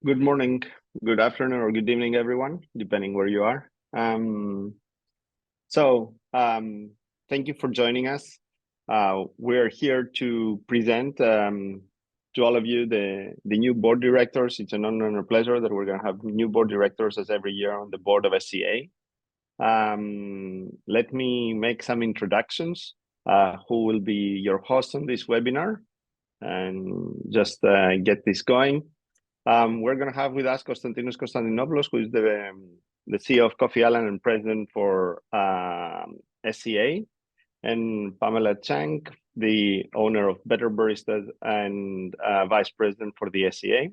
Good morning, good afternoon, or good evening, everyone, depending where you are. Thank you for joining us. We're here to present to all of you the new board directors. It's an honor and a pleasure that we're going to have new board directors as every year on the board of SCA. Let me make some introductions. Who will be your host on this webinar, and just get this going. We're going to have with us Konstantinos Konstantinopoulos, who is the CEO of Coffee Island and president for SCA, and Pamela Chang, the owner of Better Baristas and vice president for the SCA.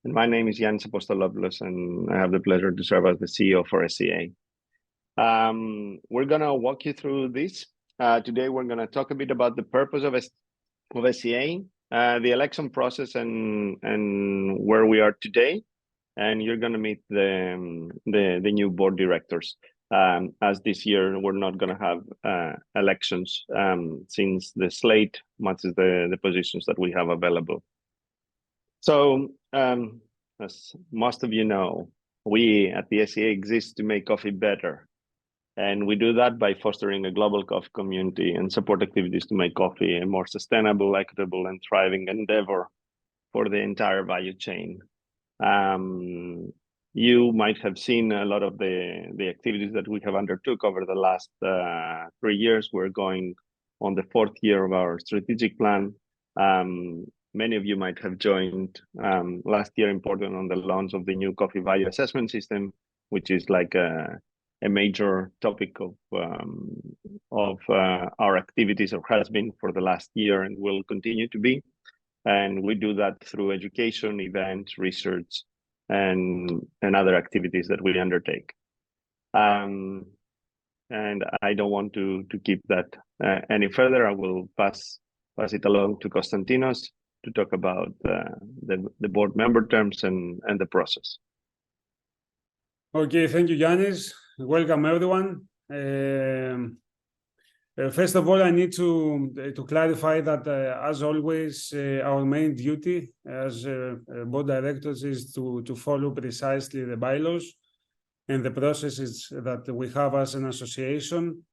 And my name is Giannis Apostolopoulos, and I have the pleasure to serve as the CEO for SCA. We're going to walk you through this. Today, we're going to talk a bit about the purpose of SCA, the election process, and where we are today. And you're going to meet the new board directors. As this year, we're not going to have elections since the slate matches the positions that we have available. So, as most of you know, we at the SCA exist to make coffee better. And we do that by fostering a global coffee community and support activities to make coffee a more sustainable, equitable, and thriving endeavor for the entire value chain. You might have seen a lot of the activities that we have undertook over the last 3 years. We're going on the 4th year of our strategic plan. Many of you might have joined last year, important on the launch of the new coffee value assessment system, which is like a major topic of our activities, or has been for the last year and will continue to be. And we do that through education, events, research, and other activities that we undertake. And I don't want to keep that any further. I will pass it along to Konstantinos to talk about the board member terms and the process. Okay, thank you, Giannis. Welcome, everyone. First of all, I need to clarify that, as always, our main duty as board directors is to follow precisely the bylaws and the processes that we have as an association.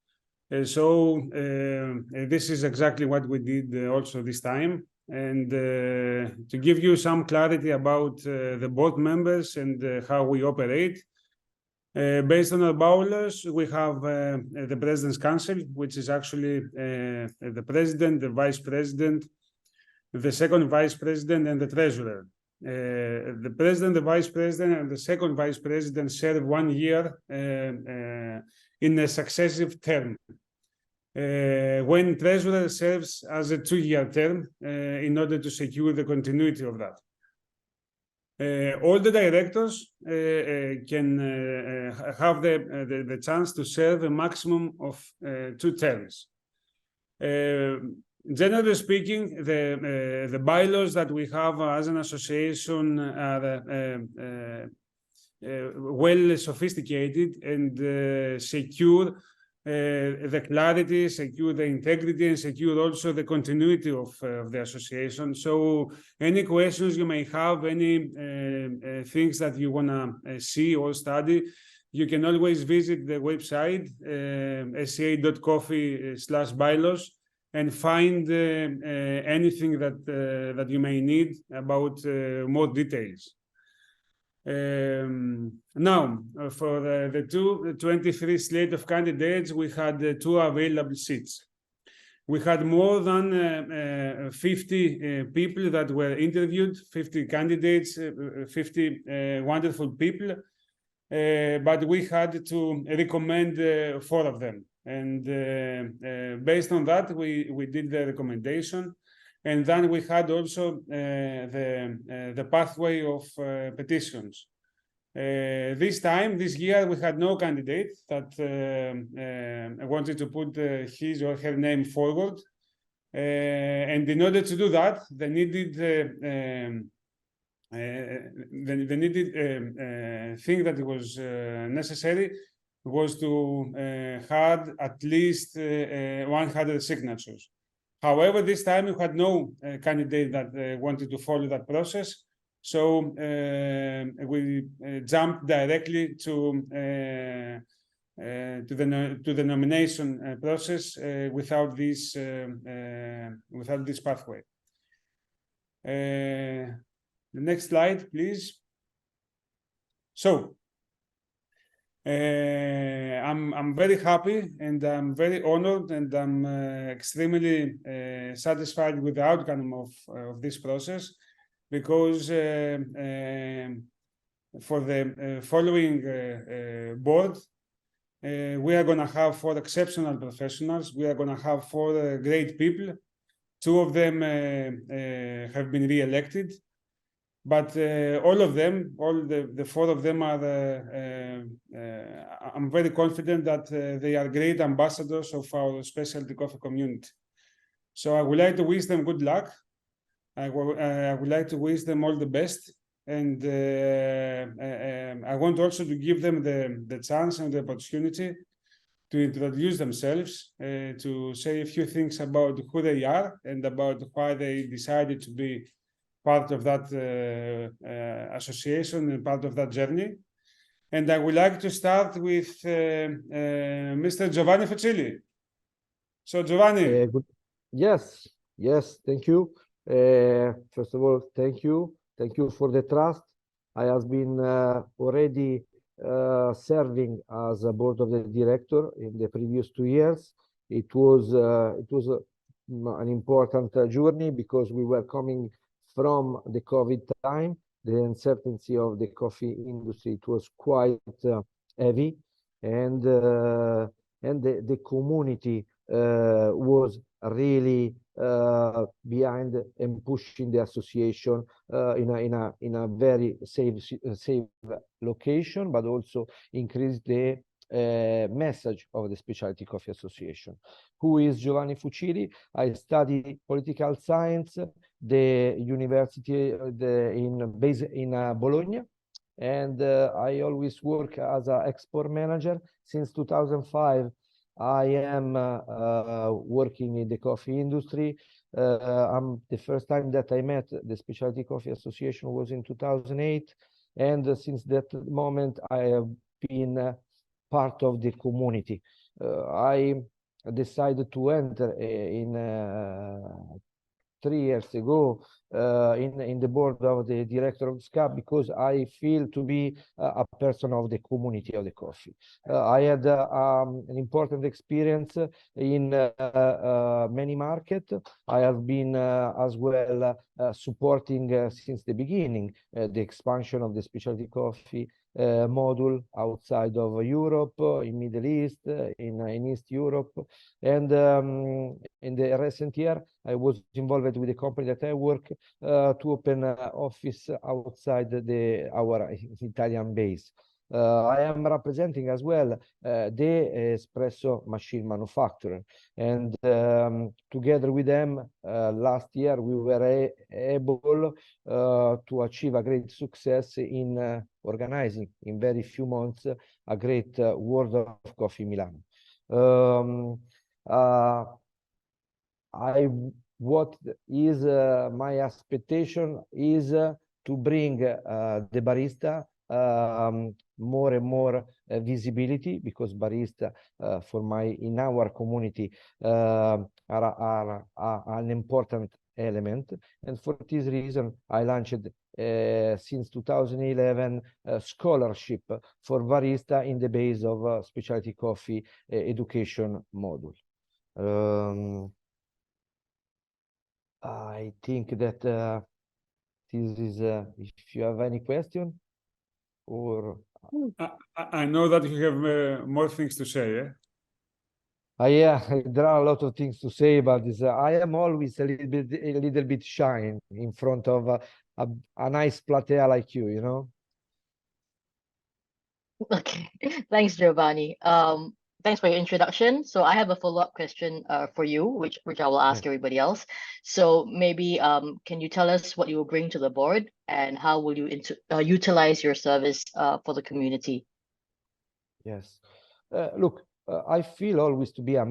So this is exactly what we did also this time. And to give you some clarity about the board members and how we operate, based on our bylaws, we have the President's Council, which is actually the President, the Vice President, the Second Vice President, and the Treasurer. The President, the Vice President, and the Second Vice President serve 1 year in a successive term, when Treasurer serves as a 2-year term in order to secure the continuity of that. All the directors can have the chance to serve a maximum of 2 terms. Generally speaking, the bylaws that we have as an association are well sophisticated and secure the clarity, secure the integrity, and secure also the continuity of the association. So any questions you may have, any things that you want to see or study, you can always visit the website, sca.coffee/bylaws, and find anything that you may need about more details. Now, for the 2023 slate of candidates, we had 2 available seats. We had more than 50 people that were interviewed, 50 candidates, 50 wonderful people, but we had to recommend 4 of them. And based on that, we did the recommendation. And then we had also the pathway of petitions. This year, we had no candidate that wanted to put his or her name forward. And in order to do that, the needed thing that was necessary was to have at least 100 signatures. However, this time we had no candidate that wanted to follow that process. So we jump directly to the nomination process without this pathway. The next slide, please. So I'm very happy and I'm very honored and I'm extremely satisfied with the outcome of this process, because for the following board, we are going to have 4 exceptional professionals. We are going to have 4 great people. 2 of them have been re-elected, but all of them, all the 4 of them are, I'm very confident that they are great ambassadors of our specialty coffee community. So I would like to wish them good luck. I would like to wish them all the best. And I want also to give them the chance and the opportunity to introduce themselves, to say a few things about who they are and about why they decided to be part of that association and part of that journey. And I would like to start with Mr. Giovanni Fucili. So Giovanni. Yes, thank you. First of all, thank you for the trust. I have been already serving as a board of the director in the previous 2 years. It was an important journey, because we were coming from the COVID time. The uncertainty of the coffee industry, it was quite heavy, and the community was really behind and pushing the association in a very safe location, but also increase the message of the Specialty Coffee Association. Who is Giovanni Fucili? I studied political science, the university based in Bologna, and I always work as an export manager. Since 2005, I am working in the coffee industry. The first time that I met the Specialty Coffee Association was in 2008, and since that moment I have been part of the community. I decided to enter in 3 years ago in the board of the director of SCA, because I feel to be a person of the community of the coffee. I had an important experience in many markets. I have been as well supporting since the beginning the expansion of the specialty coffee module outside of Europe, in Middle East, in East Europe, and in the recent year I was involved with the company that I work to open an office outside our Italian base. I am representing as well the espresso machine manufacturer, and together with them last year we were able to achieve a great success in organizing in very few months a great World of Coffee Milano. What is my expectation is to bring the barista more and more visibility, because barista in our community are an important element, and for this reason I launched since 2011 a scholarship for barista in the base of specialty coffee education module. I think that this is if you have any question, or I know that you have more things to say. yeah, there are a lot of things to say about this. I am always a little bit shy in front of a nice platea like you, you know. Okay, thanks, Giovanni. Thanks for your introduction. So I have a follow-up question for you, which I will ask everybody else. So maybe can you tell us what you will bring to the board, and how will you utilize your service for the community? Yes, look, I feel always to be a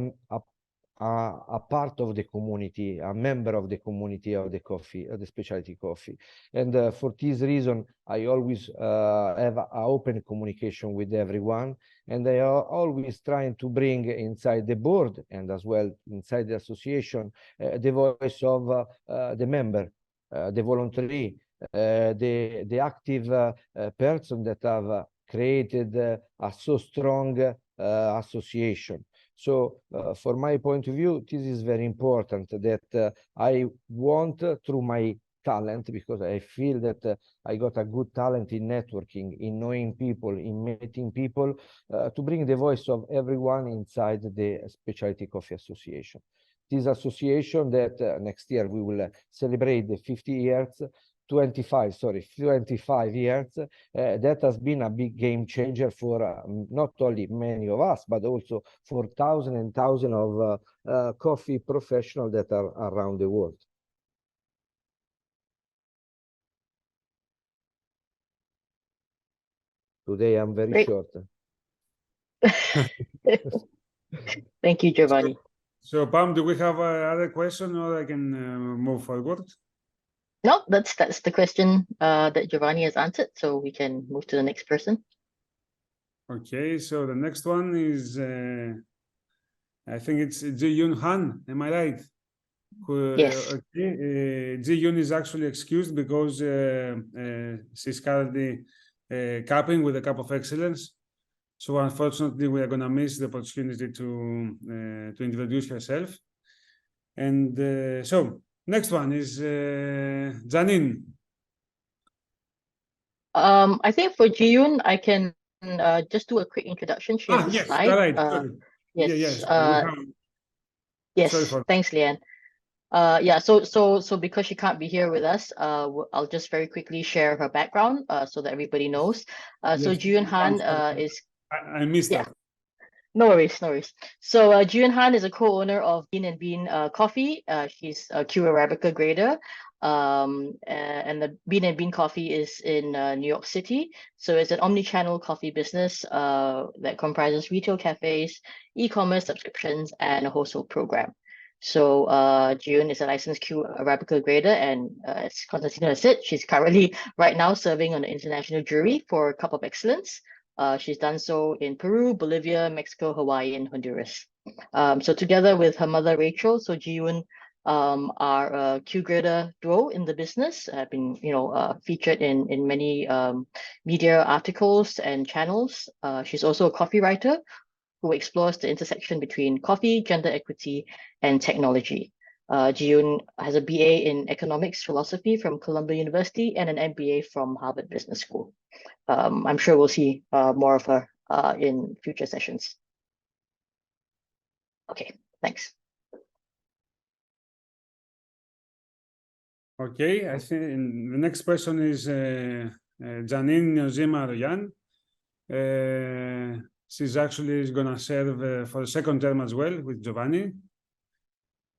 a part of the community, a member of the community of the coffee, the specialty coffee. And for this reason, I always have an open communication with everyone, and I are always trying to bring inside the board and as well inside the association the voice of the member, the voluntary, the active person that have created a so strong association. So from my point of view, this is very important that I want through my talent, because I feel that I got a good talent in networking, in knowing people, in meeting people, to bring the voice of everyone inside the Specialty Coffee Association. This association that next year we will celebrate the 50 years, 25 years, that has been a big game changer for not only many of us, but also for thousands and thousands of coffee professionals that are around the world. Today I'm very Great. short. Thank you, Giovanni. So Pam, do we have other question, or I can move forward? No, that's the question that Giovanni has answered, so we can move to the next person. Okay, so the next one is, I think it's Jiyoon Han, am I right? Yes. Okay, Jiyoon is actually excused because she's currently cupping with a cup of excellence. So unfortunately, we are going to miss the opportunity to introduce herself. And so next one is Jeanine. I think for Jiyoon, I can just do a quick introduction. She has a Yes, slide. you're right. Sorry. Yes. Yes. Yes. Sorry for Thanks, Leanne. Yeah. So because she can't be here with us, I'll just very quickly share her background so that everybody knows. So Yes. Jiyoon Han is. I missed that. No worries, no worries. So Jiyoon Han is a co-owner of Bean & Bean Coffee. She's a Q Arabica grader. And the Bean & Bean Coffee is in New York City. So it's an omni-channel coffee business that comprises retail cafes, e-commerce subscriptions, and a wholesale program. So Jiyoon is a licensed Q Arabica grader, and as Konstantinos has said, she's currently right now serving on the international jury for Cup of Excellence. She's done so in Peru, Bolivia, Mexico, Hawaii, and Honduras. So together with her mother, Rachel, so Jiyoon are a Q grader duo in the business. Have been, featured in many media articles and channels. She's also a coffee writer who explores the intersection between coffee, gender equity, and technology. Jiyoon has a BA in economics philosophy from Columbia University and an MBA from Harvard Business School. I'm sure we'll see more of her in future sessions. Okay, thanks. Okay, I think the next person is Gianine Niyonzima-Aroian. She's actually going to serve for the second term as well with Giovanni.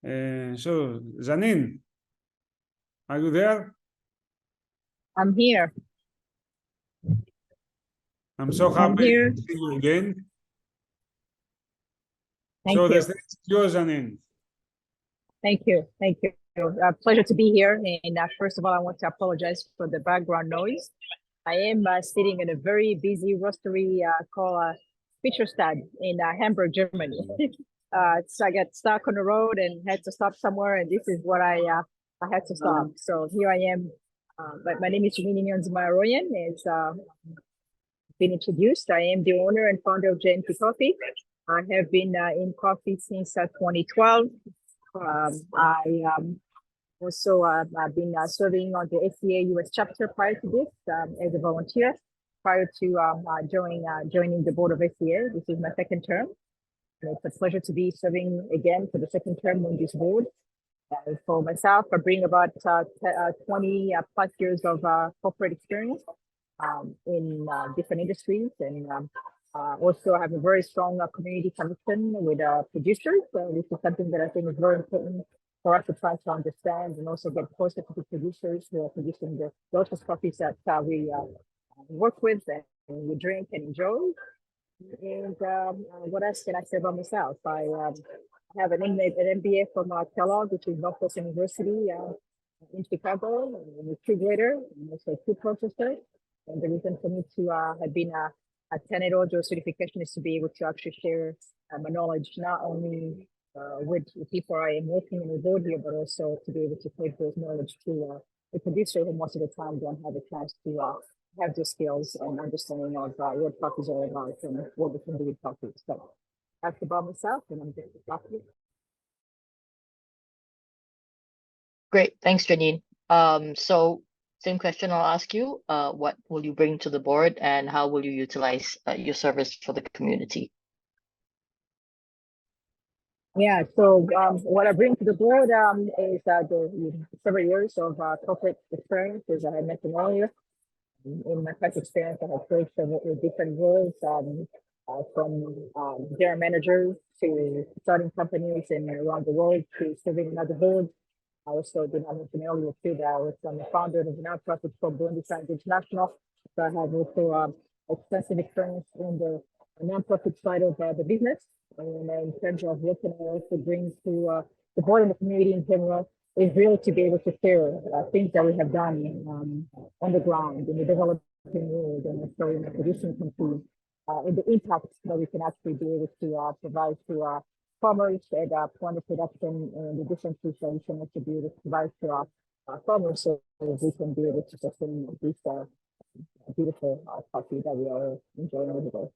So, Jeanine, are you there? I'm here. I'm so happy to see you again. Thank you. The stage is yours, Jeanine. Thank you. Thank you. Pleasure to be here. And first of all, I want to apologize for the background noise. I am sitting in a very busy roastery called Fischestadt in Hamburg, Germany. So I got stuck on the road and had to stop somewhere, and this is what I had to stop. So here I am. But my name is Niyonzima-Aroian. It's been introduced. I am the owner and founder of J&P Coffee. I have been in coffee since 2012. Also, I've been serving on the SCA US chapter prior to this as a volunteer, prior to joining the board of SCA. This is my second term. And it's a pleasure to be serving again for the second term on this board. For myself, I bring about 20 plus years of corporate experience in different industries, and also have a very strong community connection with producers, which is something that I think is very important for us to try to understand and also get closer to the producers who are producing the delicious coffees that we work with and we drink and enjoy. And what else can I say about myself? I have an MBA from Kellogg, which is Northwestern University in Chicago. I'm a two grader, and also a two professor. And the reason for me to have been a Tenet Audio certification is to be able to actually share my knowledge, not only with the people I am working in the board here, but also to be able to take those knowledge to the producer who most of the time don't have a chance to have the skills and understanding of what coffee is all about and what we can do with coffee. So that's about myself, and I'm just coffee. Great, thanks, Jeanine. So same question I'll ask you. What will you bring to the board, and how will you utilize your service for the community? Yeah, so what I bring to the board is the several years of corporate experience, as I had mentioned earlier. In my past experience, I have played several different roles, from general managers to starting companies and around the world to serving another board. I also did not mention earlier too that I was the founder of a nonprofit called Burundi Science International. So I have also extensive experience in the nonprofit side of the business. And in terms of what can I also bring to the board and the community in general, is really to be able to share things that we have done on the ground in the developing world and also in the producing countries, and the impact that we can actually be able to provide to farmers at point of production and the different things that we can also be able to provide to our farmers, so we can be able to sustain this beautiful coffee that we are enjoying every day.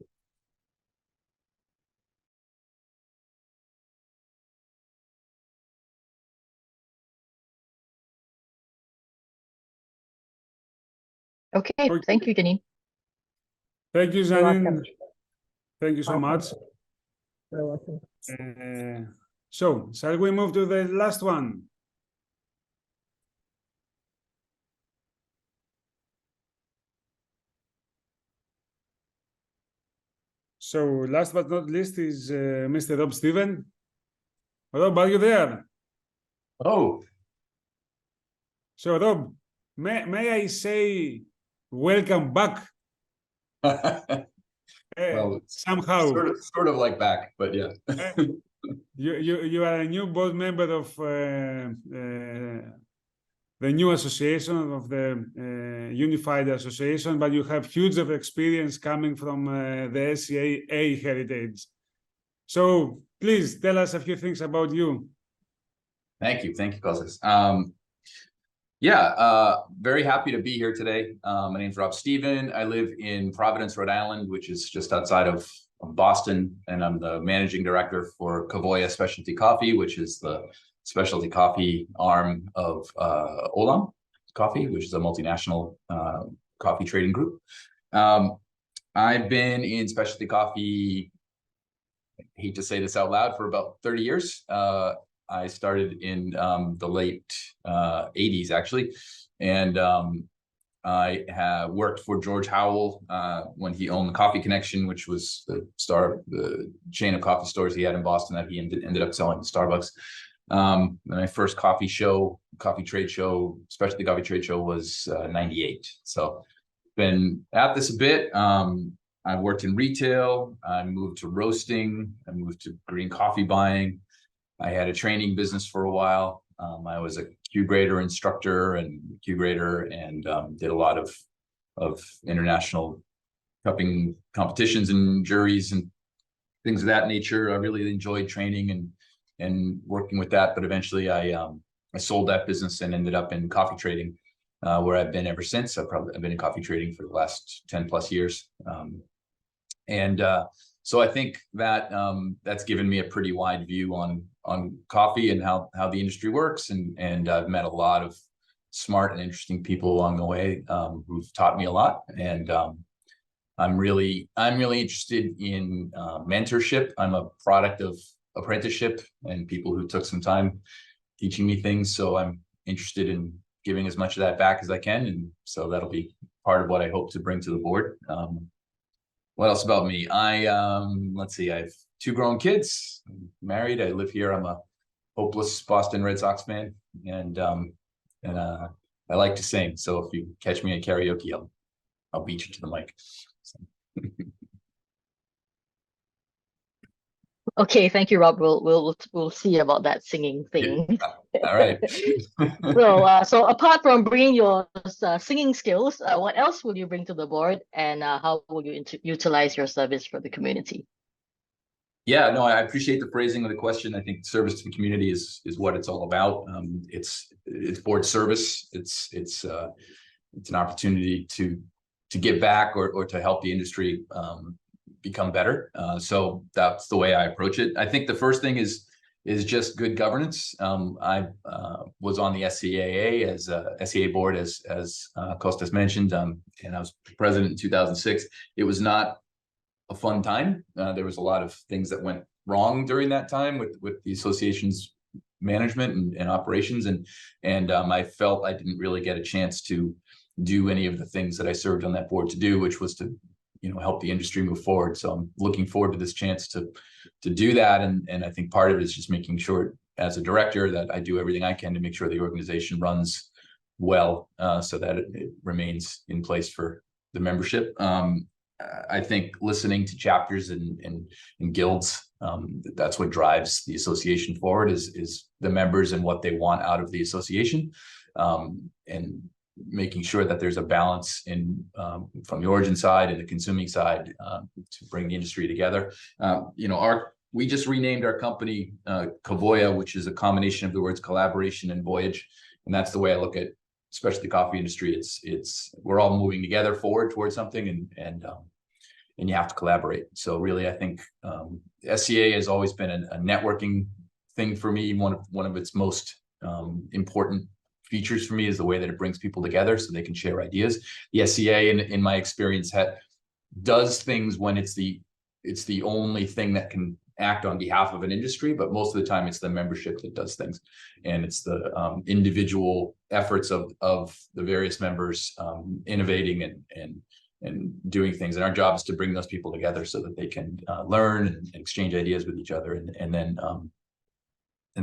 Okay, thank you, Jeanine. Thank you, You're welcome. Jeanine. Thank you so much. You're welcome. So, shall we move to the last one? So, last but not least is Mr. Rob Steven. Rob, are you there? Oh, So, Rob, may I say welcome back? well, it's Somehow. sort of like back, but yeah. You are a new board member of the new association of the Unified Association, but you have huge of experience coming from the SCA heritage. So please tell us a few things about you. Thank you, Kostas. Very happy to be here today. My name's Rob Steven. I live in Providence, Rhode Island, which is just outside of Boston, and I'm the managing director for Kavoya Specialty Coffee, which is the specialty coffee arm of Olam Coffee, which is a multinational coffee trading group. I've been in specialty coffee, I hate to say this out loud, for about 30 years. I started in the late 80s, actually, and I have worked for George Howell when he owned the Coffee Connection, which was the chain of coffee stores he had in Boston that he ended up selling to Starbucks. My first coffee trade show, specialty coffee trade show, was 98. So been at this a bit. I worked in retail. I moved to roasting. I moved to green coffee buying. I had a training business for a while. I was a Q grader instructor and Q grader, and did a lot of international cupping competitions and juries and things of that nature. I really enjoyed training and working with that, but eventually I sold that business and ended up in coffee trading, where I've been ever since. I've been in coffee trading for the last 10 plus years. So I think that that's given me a pretty wide view on coffee and how the industry works, and I've met a lot of smart and interesting people along the way who've taught me a lot. And I'm really interested in mentorship. I'm a product of apprenticeship and people who took some time teaching me things. So I'm interested in giving as much of that back as I can, and so that'll be part of what I hope to bring to the board. What else about me? Let's see, I have 2 grown kids. I'm married. I live here. I'm a hopeless Boston Red Sox fan, and I like to sing. So if you catch me at karaoke, I'll beat you to the mic. So. Okay, thank you, Rob. We'll see about that singing thing. All right. So apart from bringing your singing skills, what else will you bring to the board, and how will you utilize your service for the community? Yeah, no, I appreciate the phrasing of the question. I think service to the community is what it's all about. It's board service. It's an opportunity to give back or to help the industry become better. So that's the way I approach it. I think the first thing is just good governance. I was on the SCAA as SCA board as Kostas mentioned, and I was president in 2006. It was not a fun time. There was a lot of things that went wrong during that time with the association's management and operations, and I felt I didn't really get a chance to do any of the things that I served on that board to do, which was to help the industry move forward. So I'm looking forward to this chance to do that, and I think part of it is just making sure as a director that I do everything I can to make sure the organization runs well, so that it remains in place for the membership. I think listening to chapters and guilds, that's what drives the association forward, is the members and what they want out of the association, and making sure that there's a balance in from the origin side and the consuming side, to bring the industry together. We just renamed our company Kavoya, which is a combination of the words collaboration and voyage, and that's the way I look at especially the coffee industry. It's we're all moving together forward towards something, and you have to collaborate. So really, I think SCA has always been a networking thing for me. One of its most important features for me is the way that it brings people together so they can share ideas. The SCA, in my experience, does things when it's the only thing that can act on behalf of an industry, but most of the time it's the membership that does things, and it's the individual efforts of the various members innovating and doing things. And our job is to bring those people together so that they can learn and exchange ideas with each other, and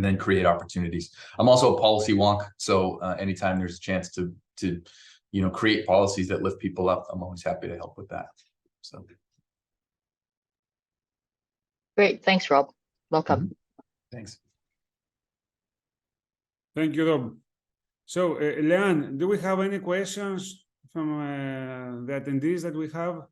then create opportunities. I'm also a policy wonk, so anytime there's a chance to create policies that lift people up, I'm always happy to help with that. So Great, thanks, Rob. Welcome. Thanks. Thank you, Rob. So, Leanne, do we have any questions from the attendees that we have?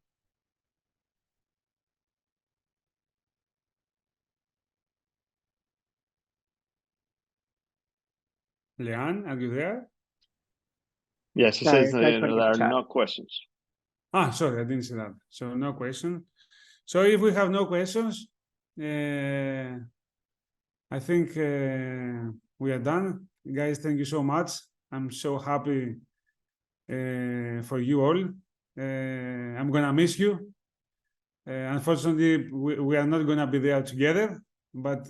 Leanne, are you there? Yes, it Sorry, says that's what there are it's chat. no questions. Sorry, I didn't see that. So no question. So if we have no questions, I think we are done. Guys, thank you so much. I'm so happy for you all. I'm gonna miss you. Unfortunately, we are not gonna be there together, but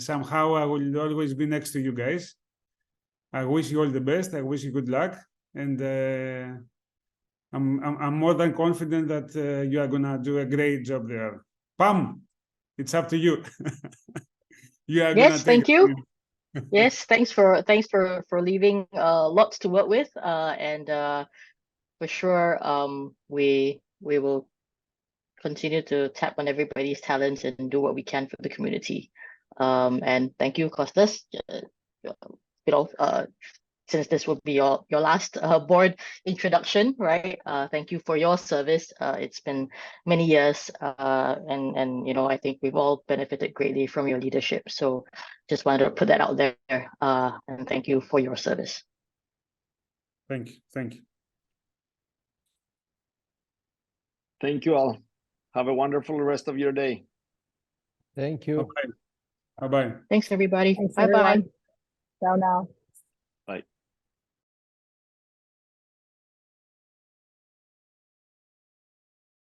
somehow I will always be next to you guys. I wish you all the best. I wish you good luck, and I'm more than confident that you are gonna do a great job there. Pam, it's up to you. You are Yes, thank you. it. Yes, thanks for leaving lots to work with, and for sure we will continue to tap on everybody's talents and do what we can for the community. And thank you, Kostas. Since this will be your last board introduction, right? Thank you for your service. It's been many years, and I think we've all benefited greatly from your leadership. So just wanted to put that out there, and thank you for your service. Thank you. Thank you. Thank you all. Have a wonderful rest of your day. Thank you. Bye-bye. Bye-bye. Thanks, everybody. Thanks, Bye-bye. everyone. Ciao now. Bye.